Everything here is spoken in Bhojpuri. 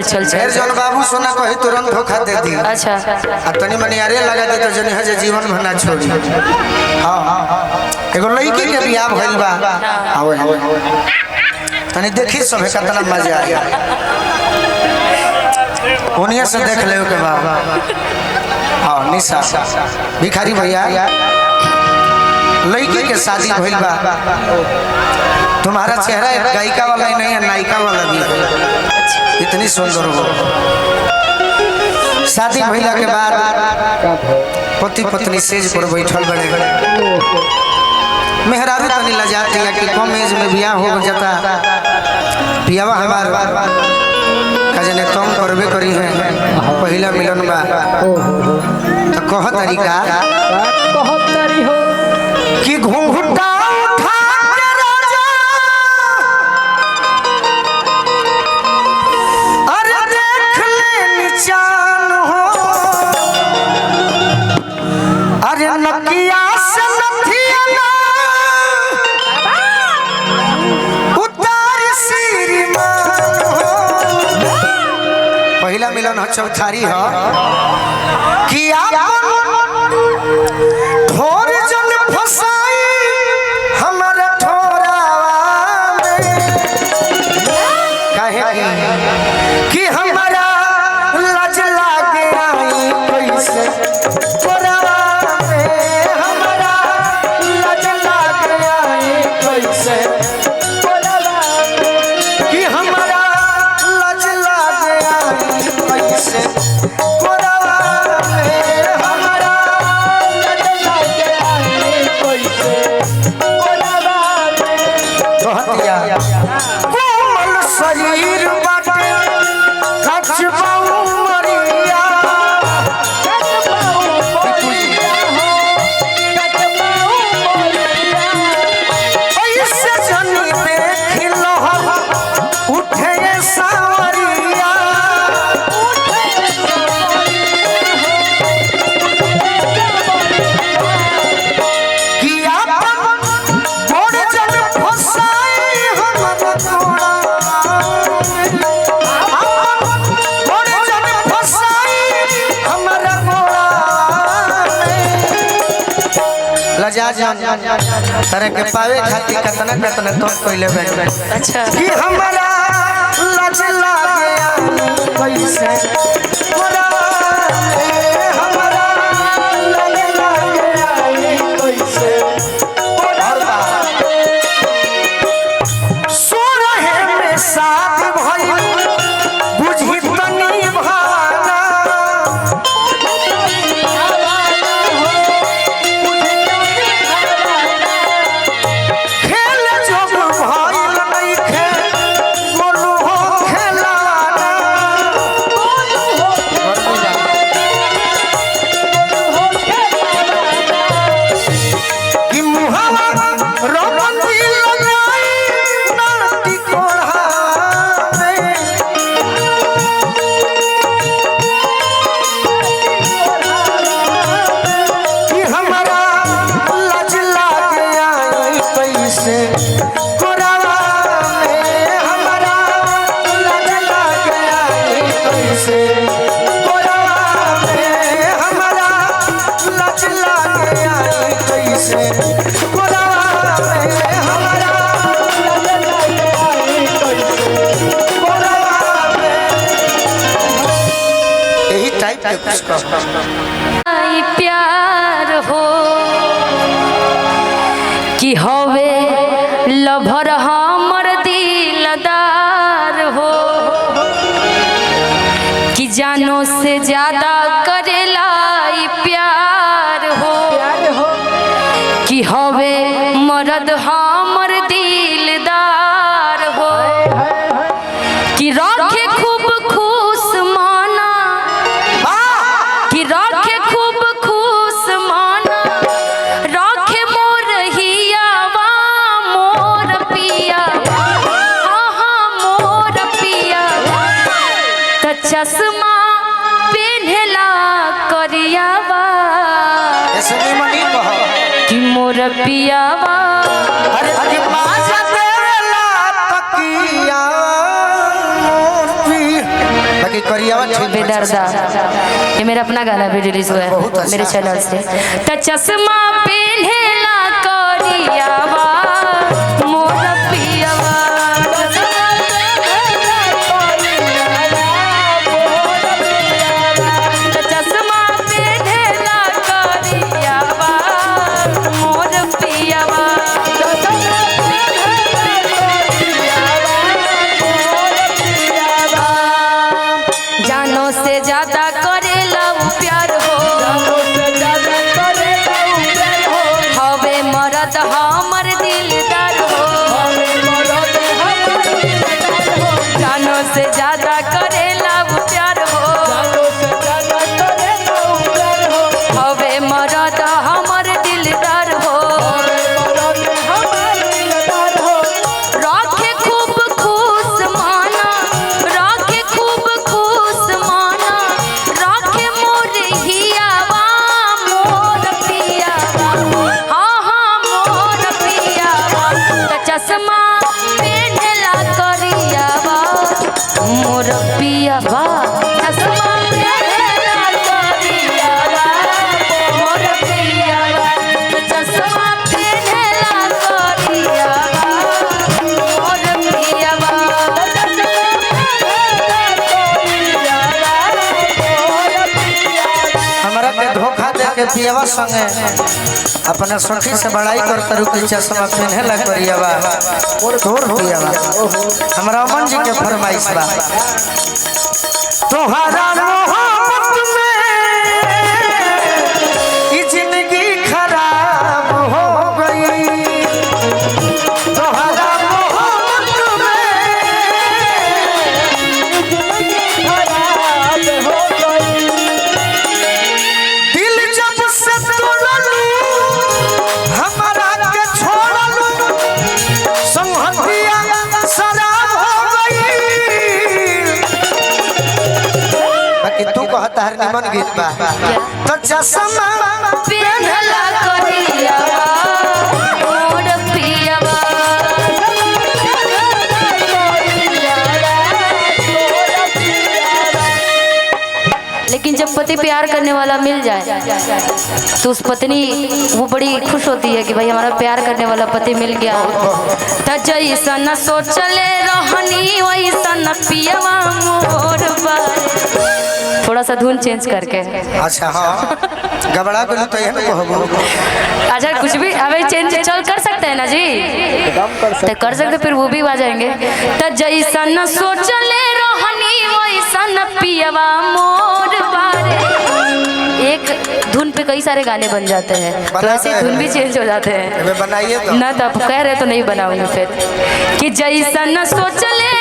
चल चल जन बाबू सोना कही तुरंत धोखा दे दी। अच्छा आ तनी मनी अरे लगा दे तो जनी हजे जीवन भना छोड़ी। हां एगो लड़की के बियाह भइल बा। आवे तनी देखी सब कितना मजा आया। ओनिया से देख ले के बा। हां निशा भिखारी भैया लड़की के शादी भइल बा। तुम्हारा चेहरा एक गायिका वाला ही नहीं है, नायिका वाला भी है। इतनी सुंदर हो। शादी भइला के बाद पति पत्नी सेज पर बैठल बड़े मेहरारू तनी लजाती है कि कम एज में बियाह हो जाता। बियाह हमार कजने तुम करबे करी है पहला मिलन बा तो कह तरीका हो कि घूंघटा मिलन हो चौथारी हो कि ठोर जन फसाई हमारा ठोरावा में कहे कि हमारा लाज लागे आई कैसे ठोरावा में हमारा लाज लागे आई कैसे कि हमारा लाज लागे आई शरीर बाटे कचबाऊ मरिया ऐसे जनी देख लो उठे सावरिया किया बड़ जन फसाई हमर तोड़ा तरह के पावे खातिर कितना कितना तो पहले बैठ। अच्छा कि हमारा लाज लागे कैसे हमारा लाज लागे कैसे सो रहे में साथ भई बुझी तनी भाना प्यार हो कि होवे लभर हमर दिलदार हो कि जानो से ज्यादा करेला प्यार हो कि होवे मर्द हमर दिलदार हो कि रखे खूब खुश माना कि रखे खूब खुश माना रखे मोर हियावा मोर पिया हाँ मोर पिया त चश्मा पेन्हला करियावा कि मोर पियावा अरे बाजा देला तकिया मोर ये करियावा ठीक बा। बेदर्दा, ये मेरा अपना गाना भी रिलीज हुआ बहुत है अच्छा। मेरे चैनल से। त चश्मा पहनेला करियावा मोर पियावा, त चश्मा पहनेला करियावा मोर पियावा, जानो से ज्यादा करेला उ प्यार हो, हवे मरद हमर दिलदार हो, जानो से ज्यादा करेला उ प्यार हो, हवे मरद हमर दिलदार हो, राखे खूब खुश माना, राखे खूब खुश माना, राखे मोर हियावा मोर पियावा, हाँ हाँ मोर पियावा, त चश्मा पहनेला करियावा मोर पियावा, चश्मा पहनेला करियावा मोर पियावा, त चश्मा पहनेला करियावा मोर पियावा। हमरा के धोखा दे के पियावा संगे अपने सखी से बड़ाई करता रुकी चश्मा पहने ला करियावा तोर पियावा। हमरा अमन जी के फरमाइश बा तोहरा मोहब्बत में ई जिंदगी खराब हो गई, तोहरा मोहब्बत में दिल जब से तोड़लू हमारा के छोड़लू, संहतिया शराब हो गई। बाकी तू कहता हर निमन गीत बा तो चश्मा पहनेला करियावा मोर पियावा, लेकिन जब पति प्यार करने वाला मिल जाए तो उस पत्नी वो बड़ी खुश होती है कि भाई हमारा प्यार करने वाला पति मिल गया। त जैसन सोचले रहनी वैसन पियावा मोर बारे, थोड़ा सा धुन चेंज करके। अच्छा हाँ गबड़ा को तो ये कहबो अच्छा कुछ भी अभी चेंज चल कर सकते हैं ना जी, तो कर सकते फिर वो भी आ जाएंगे। त जैसन सोचले रहनी वैसन पियवा मोर बारे, एक धुन पे कई सारे गाने बन जाते हैं तो ऐसे ही धुन भी चेंज हो जाते हैं बनाइए तो ना, तो आप कह रहे तो नहीं बनाऊंगी फिर कि जैसन सोचले